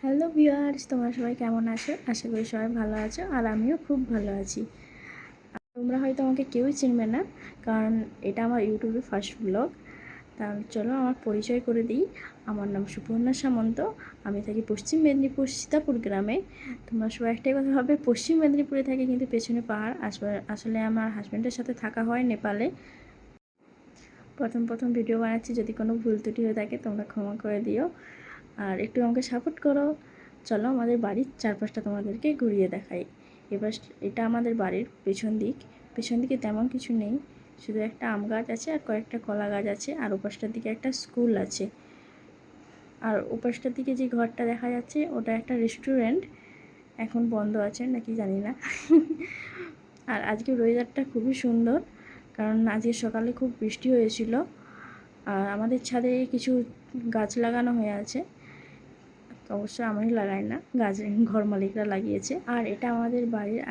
Hello viewers, তোমরা সবাই কেমন আছো? আশা করি সবাই ভালো আছো আর আমিও খুব ভালো আছি। তোমরা হয়তো আমাকে কেউই চিনবে না, কারণ এটা আমার ইউটিউবের ফার্স্ট ব্লগ। তাহলে চলো আমার পরিচয় করে দিই। আমার নাম সুপর্ণা সামন্ত। আমি থাকি পশ্চিম মেদিনীপুর সীতাপুর গ্রামে। তোমরা সবাই একটাই কথা ভাবে পশ্চিম মেদিনীপুরে থাকি, কিন্তু পেছনে পাহাড়। আসলে আমার হাজব্যান্ডের সাথে থাকা হয় নেপালে। প্রথম ভিডিও বানাচ্ছি, যদি কোনো ভুল ত্রুটি হয়ে থাকে তোমরা ক্ষমা করে দিও আর একটু আমাকে সাপোর্ট করো। চলো আমাদের বাড়ির চারপাশটা তোমাদেরকে ঘুরিয়ে দেখাই। এবার এটা আমাদের বাড়ির পেছন দিকে তেমন কিছু নেই, শুধু একটা আম গাছ আছে আর কয়েকটা কলা গাছ আছে, আর ওপাশটার দিকে একটা স্কুল আছে। আর ওপাশটার দিকে যে ঘরটা দেখা যাচ্ছে ওটা একটা রেস্টুরেন্ট, এখন বন্ধ আছে নাকি জানি না। আর আজকে ওয়েদারটা খুবই সুন্দর, কারণ আজকে সকালে খুব বৃষ্টি হয়েছিল। আর আমাদের ছাদে কিছু গাছ লাগানো হয়ে আছে, অবশ্য আমি লাগাই না, গাছ ঘর মালিকরা লাগিয়েছে। আর এটা আমাদের বাড়ির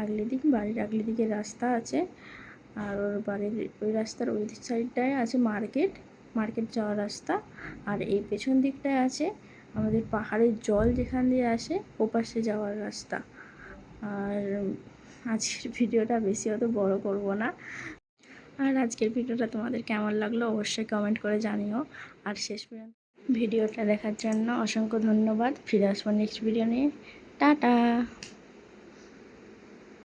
আগলি দিকে রাস্তা আছে। আর ওর বাড়ির ওই রাস্তার ওই সাইডটায় আছে মার্কেট যাওয়ার রাস্তা। আর এই পেছন দিকটায় আছে আমাদের পাহাড়ের জল যেখান দিয়ে আসে ওপাশে যাওয়ার রাস্তা। আর আজকের ভিডিওটা বেশি অত বড় করব না। আর আজকের ভিডিওটা তোমাদের কেমন লাগলো অবশ্যই কমেন্ট করে জানিও। আর শেষ পর্যন্ত ভিডিওটা দেখার জন্য অসংখ্য ধন্যবাদ। ফিরে আসবো নেক্সট ভিডিও নিয়ে। টাটা।